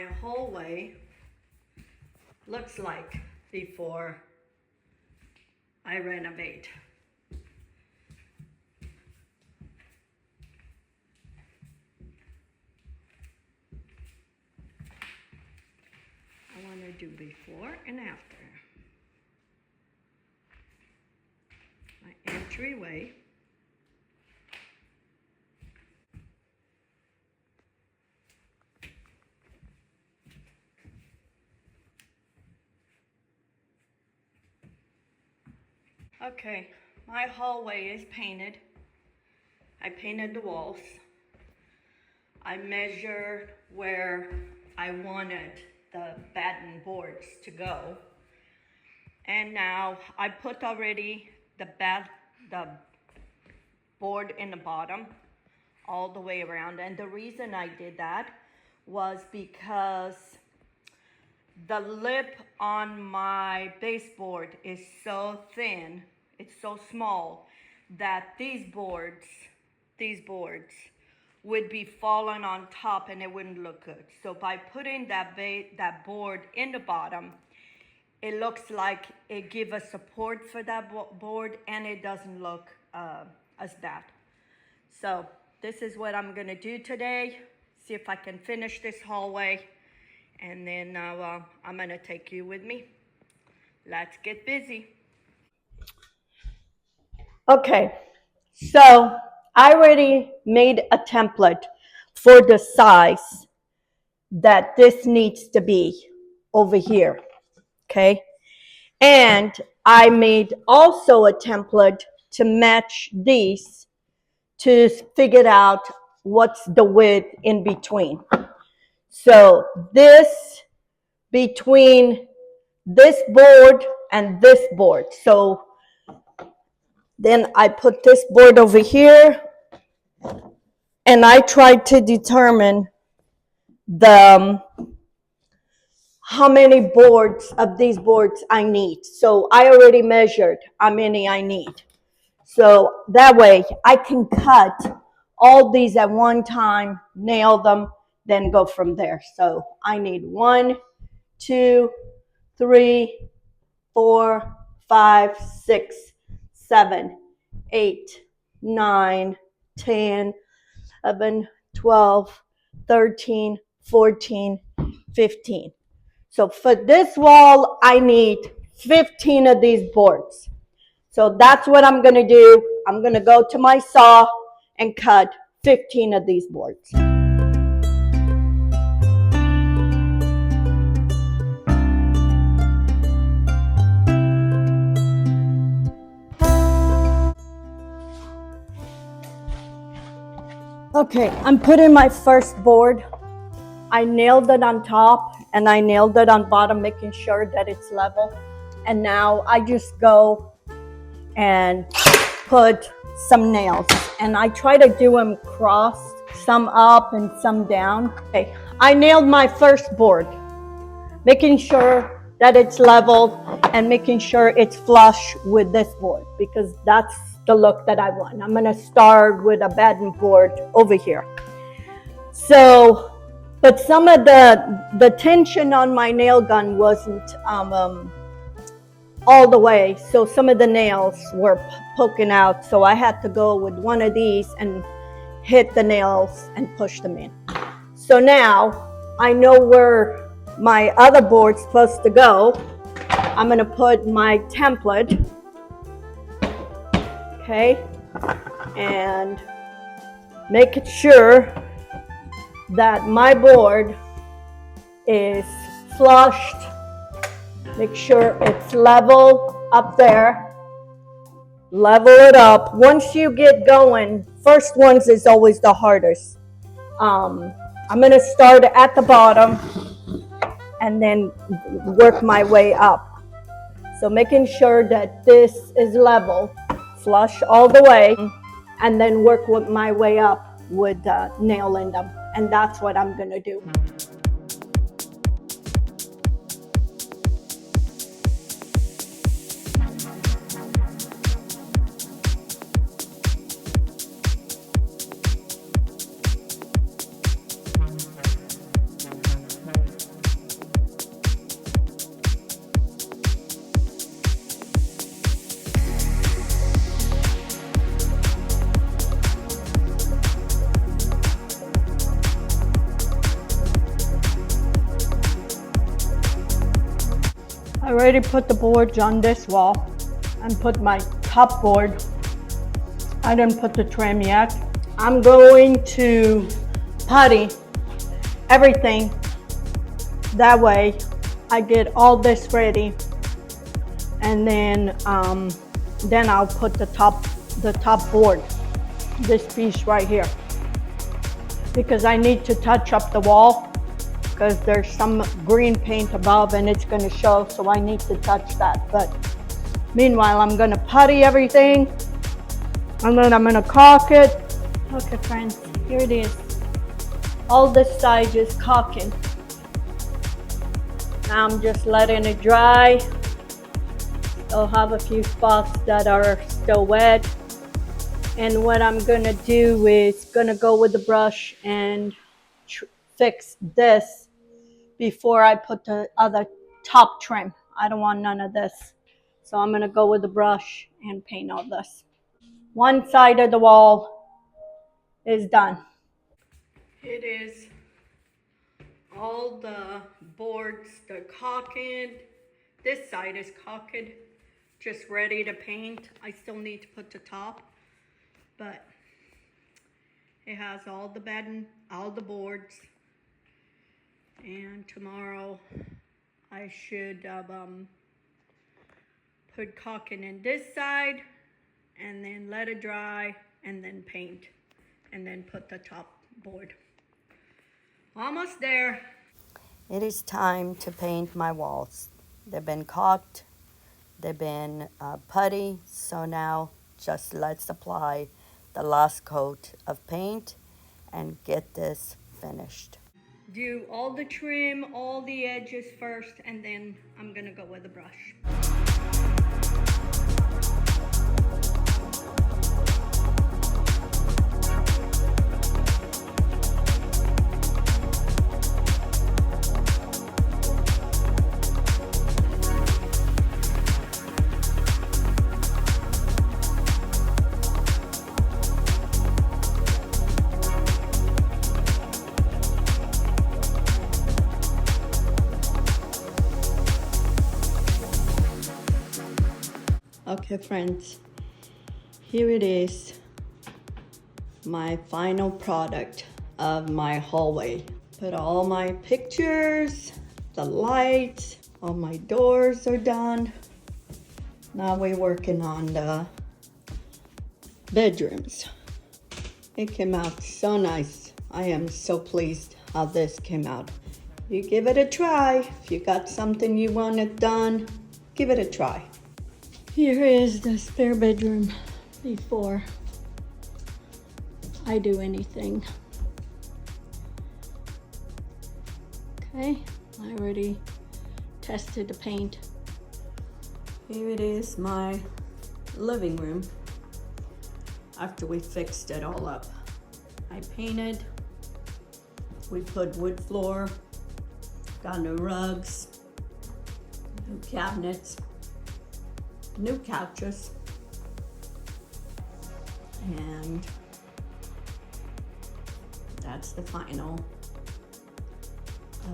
my hallway looks like before I renovate. I want to do before and after. My entryway. Okay, my hallway is painted. I painted the walls. I measured where I wanted the batten boards to go. And now I put already the board in the bottom all the way around. And the reason I did that was because the lip on my baseboard is so thin, it's so small, that these boards would be falling on top and it wouldn't look good. So by putting that board in the bottom, it looks like it gives a support for that board and it doesn't look as bad. So this is what I'm gonna do today. See if I can finish this hallway. And then I'm gonna take you with me. Let's get busy. Okay, so I already made a template for the size that this needs to be over here, okay? And I made also a template to match these to figure out what's the width in between. So this between this board and this board. So then I put this board over here and I tried to determine the how many boards of these boards I need. So I already measured how many I need. So that way I can cut all these at one time, nail them, then go from there. So I need 1, 2, 3, 4, 5, 6, 7, 8, 9, 10, 11, 12, 13, 14, 15. So for this wall, I need 15 of these boards. So that's what I'm going to do. I'm going to go to my saw and cut 15 of these boards. Okay, I'm putting my first board. I nailed it on top and I nailed it on bottom, making sure that it's level. And now I just go and put some nails. And I try to do them crossed, some up and some down. Okay, I nailed my first board, making sure that it's leveled and making sure it's flush with this board because that's the look that I want. I'm gonna start with a batten board over here. So, but some of the tension on my nail gun wasn't all the way. So some of the nails were poking out. So I had to go with one of these and hit the nails and push them in. So now I know where my other board's supposed to go. I'm gonna put my template, okay, and make it sure that my board is flushed. Make sure it's level up there. Level it up. Once you get going, first ones is always the hardest. I'm going to start at the bottom and then work my way up. So making sure that this is level, flush all the way, and then work with my way up with nailing them. And that's what I'm going to do. I already put the boards on this wall and put my top board. I didn't put the trim yet. I'm going to putty everything. That way I get all this ready, and then I'll put the top board, this piece right here, because I need to touch up the wall because there's some green paint above and it's going to show, so I need to touch that. But meanwhile, I'm going to putty everything and then I'm going to caulk it. Okay friends, here it is. All this side is caulking. Now I'm just letting it dry. I'll have a few spots that are still wet. And what I'm gonna do is gonna go with the brush and fix this before I put the other top trim. I don't want none of this. So I'm gonna go with the brush and paint all this. One side of the wall is done. It is all the boards, they're caulked. This side is caulked, just ready to paint. I still need to put the top, but it has all the bedding, all the boards. And tomorrow I should put caulking in this side and then let it dry and then paint and then put the top board. Almost there. It is time to paint my walls. They've been caulked, they've been putty, so now just let's apply the last coat of paint and get this finished. Do all the trim, all the edges first, and then I'm gonna go with the brush. Okay friends, here it is, my final product of my hallway. Put all my pictures, the lights, all my doors are done. Now we're working on the bedrooms. It came out so nice. I am so pleased how this came out. You give it a try. If you got something you want it done, give it a try. Here is the spare bedroom before I do anything. Okay, I already tested the paint. Here it is, my living room after we fixed it all up. I painted, we put wood floor, got new rugs, new cabinets, new couches, and that's the final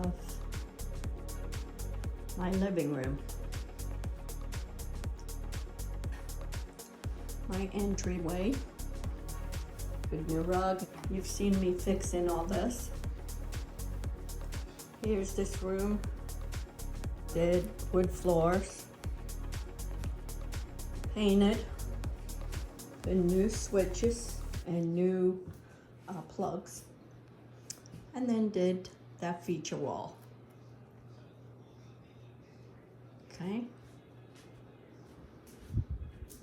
of my living room. My entryway, good new rug. You've seen me fixing all this. Here's this room, did wood floors, painted, the new switches and new plugs, and then did that feature wall. Okay,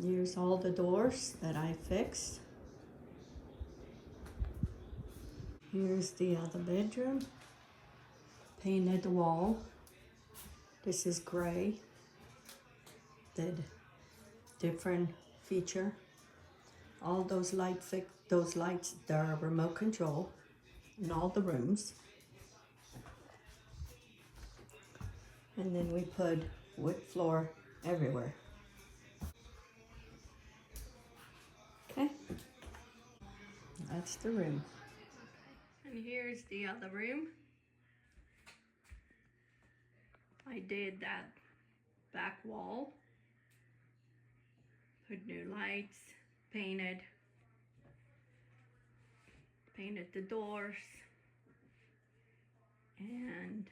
here's all the doors that I fixed. Here's the other bedroom, painted the wall. This is gray, did different feature. All those lights, they're remote control in all the rooms. And then we put wood floor everywhere. Okay, that's the room. And here's the other room. I did that back wall. Put new lights, painted the doors, and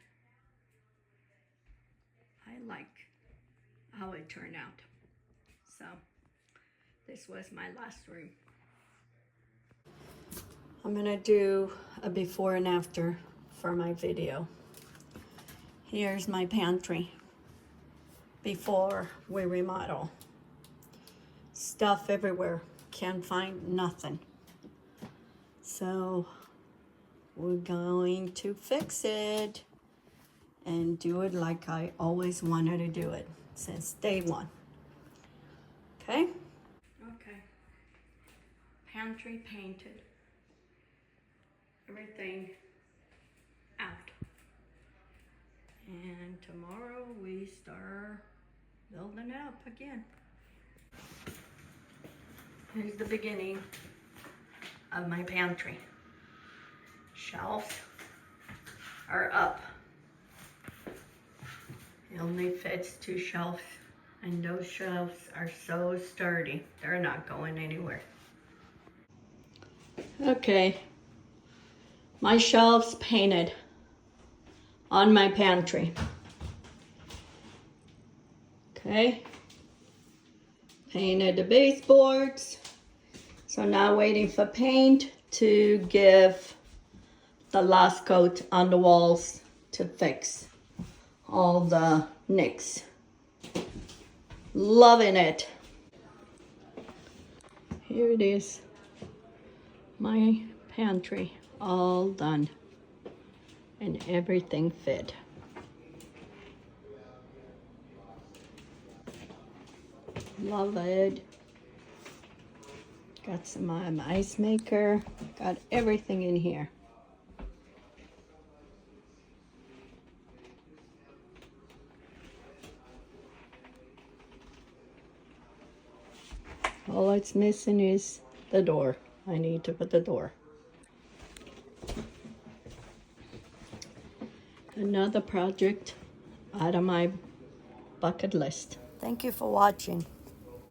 I like how it turned out. So this was my last room. I'm gonna do a before and after for my video. Here's my pantry before we remodel. Stuff everywhere, can't find nothing. So we're going to fix it and do it like I always wanted to do it since day one. Okay? Okay. Pantry painted. Everything out. And tomorrow we start building it up again. Here's the beginning of my pantry. Shelves are up. It only fits 2 shelves, and those shelves are so sturdy. They're not going anywhere. Okay, my shelves painted on my pantry. Okay, painted the baseboards. So now waiting for paint to give the last coat on the walls to fix all the nicks. Loving it. Here it is, my pantry all done and everything fit. Love it. Got some ice maker, got everything in here. All it's missing is the door. I need to put the door. Another project out of my bucket list. Thank you for watching.